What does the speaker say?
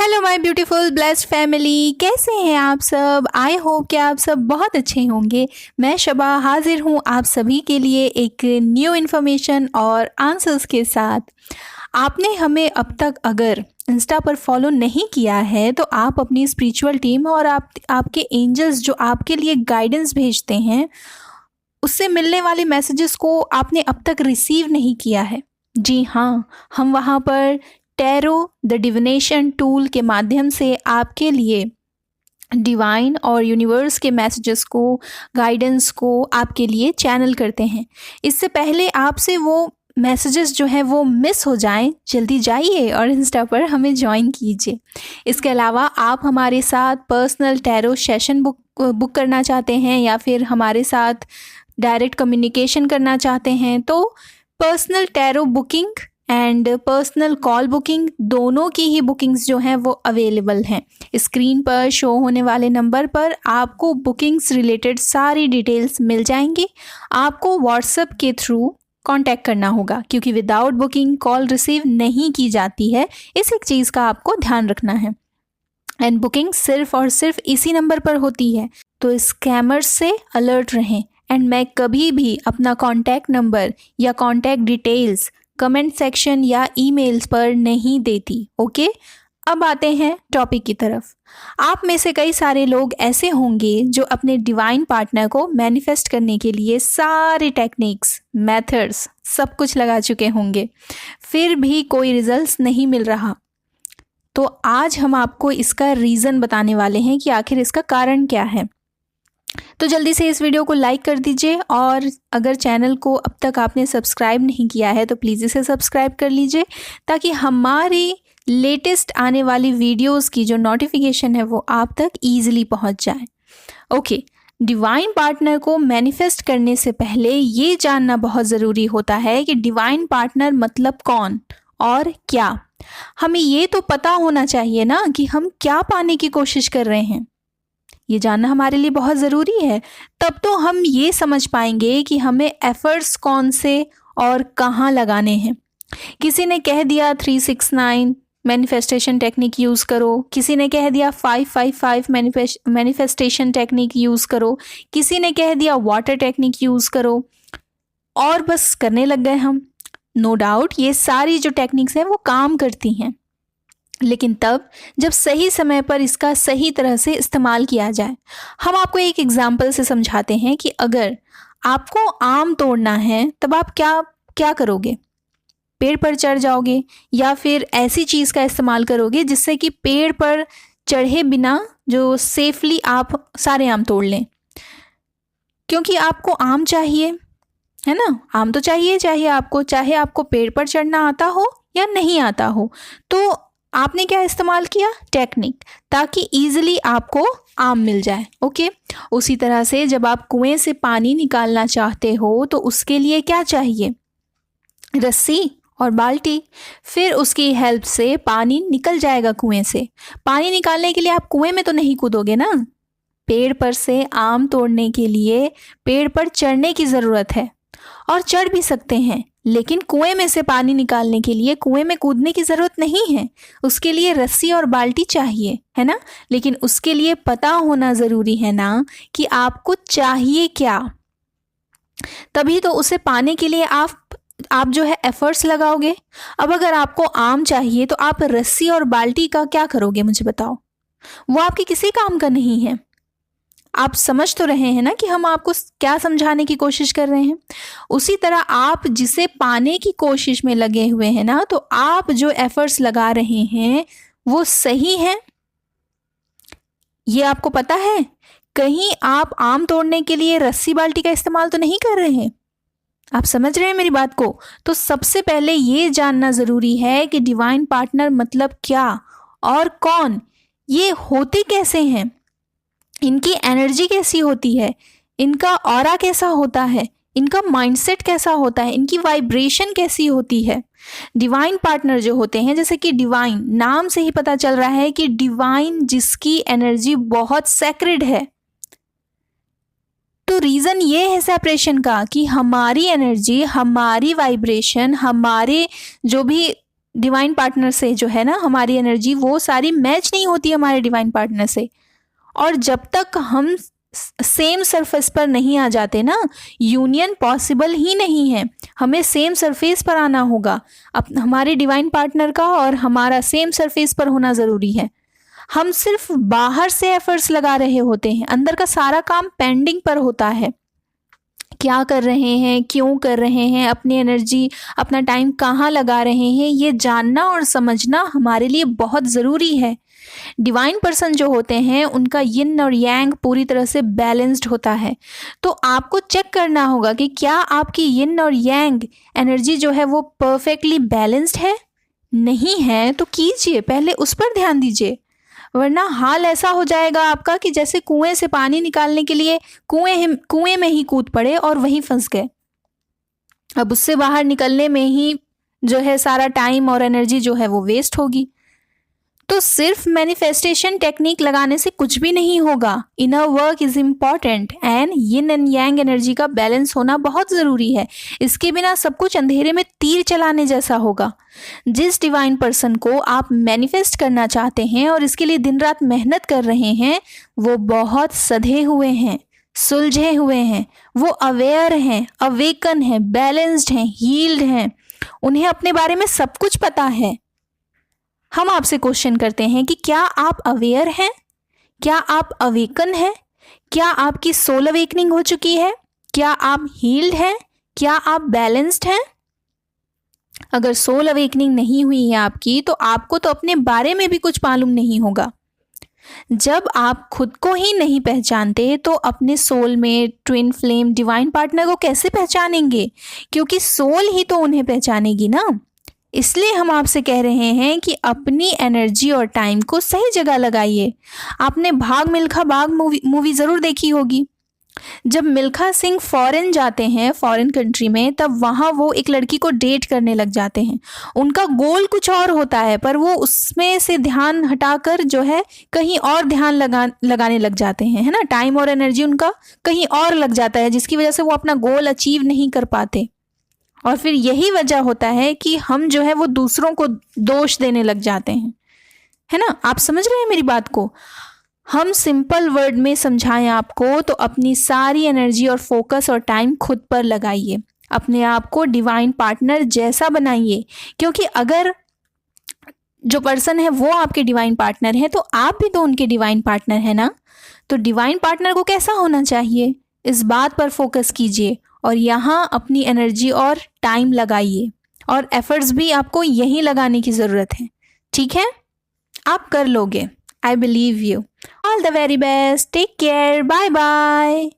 Hello my beautiful blessed family, कैसे हैं आप सब। आई होप कि आप सब बहुत अच्छे होंगे। मैं शबा हाजिर हूँ आप सभी के लिए एक न्यू इन्फॉर्मेशन और आंसर्स के साथ। आपने हमें अब तक अगर इंस्टा पर फॉलो नहीं किया है तो आप अपनी स्पिरिचुअल टीम और आपके एंजल्स जो आपके लिए गाइडेंस भेजते हैं उससे मिलने वाले मैसेजेस को आपने अब तक रिसीव नहीं किया है। जी हाँ, हम वहाँ पर टैरो द डिविनेशन टूल के माध्यम से आपके लिए डिवाइन और यूनिवर्स के मैसेजेस को, गाइडेंस को आपके लिए चैनल करते हैं। इससे पहले आपसे वो मैसेजेस जो हैं वो मिस हो जाएं, जल्दी जाइए और इंस्टा पर हमें ज्वाइन कीजिए। इसके अलावा आप हमारे साथ पर्सनल टैरो सेशन बुक करना चाहते हैं या फिर हमारे साथ डायरेक्ट कम्युनिकेशन करना चाहते हैं तो personal tarot booking and personal call booking दोनों की ही बुकिंग्स जो हैं वो अवेलेबल हैं। स्क्रीन पर शो होने वाले नंबर पर आपको बुकिंग्स रिलेटेड सारी डिटेल्स मिल जाएंगी। आपको व्हाट्सएप के थ्रू कांटेक्ट करना होगा क्योंकि विदाउट बुकिंग कॉल रिसीव नहीं की जाती है। इस एक चीज़ का आपको ध्यान रखना है। एंड बुकिंग सिर्फ और सिर्फ इसी नंबर पर होती है, तो स्कैमर्स से अलर्ट रहें। एंड मैं कभी भी अपना कॉन्टैक्ट नंबर या कॉन्टैक्ट डिटेल्स कमेंट सेक्शन या ईमेल्स पर नहीं देती। ओके, अब आते हैं टॉपिक की तरफ। आप में से कई सारे लोग ऐसे होंगे जो अपने डिवाइन पार्टनर को मैनिफेस्ट करने के लिए सारे टेक्निक्स, मेथड्स सब कुछ लगा चुके होंगे, फिर भी कोई रिजल्ट्स नहीं मिल रहा। तो आज हम आपको इसका रीज़न बताने वाले हैं कि आखिर इसका कारण क्या है। तो जल्दी से इस वीडियो को लाइक कर दीजिए और अगर चैनल को अब तक आपने सब्सक्राइब नहीं किया है तो प्लीज़ इसे सब्सक्राइब कर लीजिए ताकि हमारी लेटेस्ट आने वाली वीडियोस की जो नोटिफिकेशन है वो आप तक ईजिली पहुंच जाए। ओके, डिवाइन पार्टनर को मैनिफेस्ट करने से पहले ये जानना बहुत ज़रूरी होता है कि डिवाइन पार्टनर मतलब कौन और क्या। हमें ये तो पता होना चाहिए ना कि हम क्या पाने की कोशिश कर रहे हैं। ये जानना हमारे लिए बहुत ज़रूरी है, तब तो हम ये समझ पाएंगे कि हमें एफर्ट्स कौन से और कहाँ लगाने हैं। किसी ने कह दिया 369 मैनिफेस्टेशन टेक्निक यूज़ करो, किसी ने कह दिया 555 मैनिफेस्टेशन टेक्निक यूज़ करो, किसी ने कह दिया वाटर टेक्निक यूज़ करो और बस करने लग गए हम। नो डाउट ये सारी जो टेक्निक्स हैं वो काम करती हैं, लेकिन तब जब सही समय पर इसका सही तरह से इस्तेमाल किया जाए। हम आपको एक एग्जाम्पल से समझाते हैं कि अगर आपको आम तोड़ना है तब आप क्या क्या करोगे। पेड़ पर चढ़ जाओगे या फिर ऐसी चीज़ का इस्तेमाल करोगे जिससे कि पेड़ पर चढ़े बिना जो सेफली आप सारे आम तोड़ लें, क्योंकि आपको आम चाहिए, है ना। आम तो चाहिए आपको, चाहे आपको पेड़ पर चढ़ना आता हो या नहीं आता हो। तो आपने क्या इस्तेमाल किया, टेक्निक, ताकि इजीली आपको आम मिल जाए। ओके, उसी तरह से जब आप कुएं से पानी निकालना चाहते हो तो उसके लिए क्या चाहिए, रस्सी और बाल्टी। फिर उसकी हेल्प से पानी निकल जाएगा कुएं से। पानी निकालने के लिए आप कुएं में तो नहीं कूदोगे ना। पेड़ पर से आम तोड़ने के लिए पेड़ पर चढ़ने की ज़रूरत है और चढ़ भी सकते हैं, लेकिन कुएं में से पानी निकालने के लिए कुएं में कूदने की ज़रूरत नहीं है। उसके लिए रस्सी और बाल्टी चाहिए, है ना। लेकिन उसके लिए पता होना ज़रूरी है ना कि आपको चाहिए क्या, तभी तो उसे पाने के लिए आप जो है एफर्ट्स लगाओगे। अब अगर आपको आम चाहिए तो आप रस्सी और बाल्टी का क्या करोगे, मुझे बताओ। वो आपके किसी काम का नहीं है। आप समझ तो रहे हैं ना कि हम आपको क्या समझाने की कोशिश कर रहे हैं। उसी तरह आप जिसे पाने की कोशिश में लगे हुए हैं ना, तो आप जो एफर्ट्स लगा रहे हैं वो सही है, ये आपको पता है। कहीं आप आम तोड़ने के लिए रस्सी बाल्टी का इस्तेमाल तो नहीं कर रहे हैं। आप समझ रहे हैं मेरी बात को। तो सबसे पहले ये जानना ज़रूरी है कि डिवाइन पार्टनर मतलब क्या और कौन, ये होते कैसे हैं, इनकी एनर्जी कैसी होती है, इनका ऑरा कैसा होता है, इनका माइंडसेट कैसा होता है, इनकी वाइब्रेशन कैसी होती है। डिवाइन पार्टनर जो होते हैं, जैसे कि डिवाइन नाम से ही पता चल रहा है कि डिवाइन जिसकी एनर्जी बहुत सैक्रेड है। तो रीज़न ये है सेपरेशन का कि हमारी एनर्जी, हमारी वाइब्रेशन, हमारे जो भी डिवाइन पार्टनर से जो है ना हमारी एनर्जी वो सारी मैच नहीं होती हमारे डिवाइन पार्टनर से। और जब तक हम सेम सरफेस पर नहीं आ जाते ना, यूनियन पॉसिबल ही नहीं है। हमें सेम सरफेस पर आना होगा। हमारे डिवाइन पार्टनर का और हमारा सेम सरफेस पर होना ज़रूरी है। हम सिर्फ बाहर से एफर्ट्स लगा रहे होते हैं, अंदर का सारा काम पेंडिंग पर होता है। क्या कर रहे हैं, क्यों कर रहे हैं, अपनी एनर्जी अपना टाइम कहाँ लगा रहे हैं, ये जानना और समझना हमारे लिए बहुत ज़रूरी है। डिवाइन पर्सन जो होते हैं उनका यिन और यांग पूरी तरह से बैलेंस्ड होता है। तो आपको चेक करना होगा कि क्या आपकी यिन और यांग एनर्जी जो है वो परफेक्टली बैलेंस्ड है। नहीं है तो कीजिए, पहले उस पर ध्यान दीजिए, वरना हाल ऐसा हो जाएगा आपका कि जैसे कुएं से पानी निकालने के लिए कुएं में ही कूद पड़े और वहीं फंस गए। अब उससे बाहर निकलने में ही जो है सारा टाइम और एनर्जी जो है वो वेस्ट होगी। तो सिर्फ मैनिफेस्टेशन टेक्निक लगाने से कुछ भी नहीं होगा। Inner work is important and yin and yang energy का बैलेंस होना बहुत ज़रूरी है। इसके बिना सब कुछ अंधेरे में तीर चलाने जैसा होगा। जिस डिवाइन पर्सन को आप मैनिफेस्ट करना चाहते हैं और इसके लिए दिन रात मेहनत कर रहे हैं, वो बहुत सधे हुए हैं, सुलझे हुए हैं, वो अवेयर हैं, अवेकन हैं, बैलेंस्ड हैं, हील्ड हैं। उन्हें अपने बारे में सब कुछ पता है। हम आपसे क्वेश्चन करते हैं कि क्या आप अवेयर हैं, क्या आप अवेकन हैं, क्या आपकी सोल अवेकनिंग हो चुकी है, क्या आप हील्ड हैं, क्या आप बैलेंस्ड हैं। अगर सोल अवेकनिंग नहीं हुई है आपकी, तो आपको तो अपने बारे में भी कुछ मालूम नहीं होगा। जब आप खुद को ही नहीं पहचानते तो अपने सोल में ट्विन फ्लेम डिवाइन पार्टनर को कैसे पहचानेंगे, क्योंकि सोल ही तो उन्हें पहचानेगी ना। इसलिए हम आपसे कह रहे हैं कि अपनी एनर्जी और टाइम को सही जगह लगाइए। आपने भाग मिल्खा भाग मूवी ज़रूर देखी होगी। जब मिल्खा सिंह फॉरेन जाते हैं, फॉरेन कंट्री में, तब वहाँ वो एक लड़की को डेट करने लग जाते हैं। उनका गोल कुछ और होता है, पर वो उसमें से ध्यान हटाकर जो है कहीं और ध्यान लगाने लग जाते हैं, है ना। टाइम और एनर्जी उनका कहीं और लग जाता है, जिसकी वजह से वो अपना गोल अचीव नहीं कर पाते। और फिर यही वजह होता है कि हम जो है वो दूसरों को दोष देने लग जाते हैं, है ना। आप समझ रहे हैं मेरी बात को। हम सिंपल वर्ड में समझाएं आपको, तो अपनी सारी एनर्जी और फोकस और टाइम खुद पर लगाइए। अपने आप को डिवाइन पार्टनर जैसा बनाइए, क्योंकि अगर जो पर्सन है वो आपके डिवाइन पार्टनर है, तो आप भी तो उनके डिवाइन पार्टनर है ना। तो डिवाइन पार्टनर को कैसा होना चाहिए, इस बात पर फोकस कीजिए और यहाँ अपनी एनर्जी और टाइम लगाइए, और एफर्ट्स भी आपको यहीं लगाने की ज़रूरत है। ठीक है, आप कर लोगे। I believe you. All the very best. Take care. Bye bye.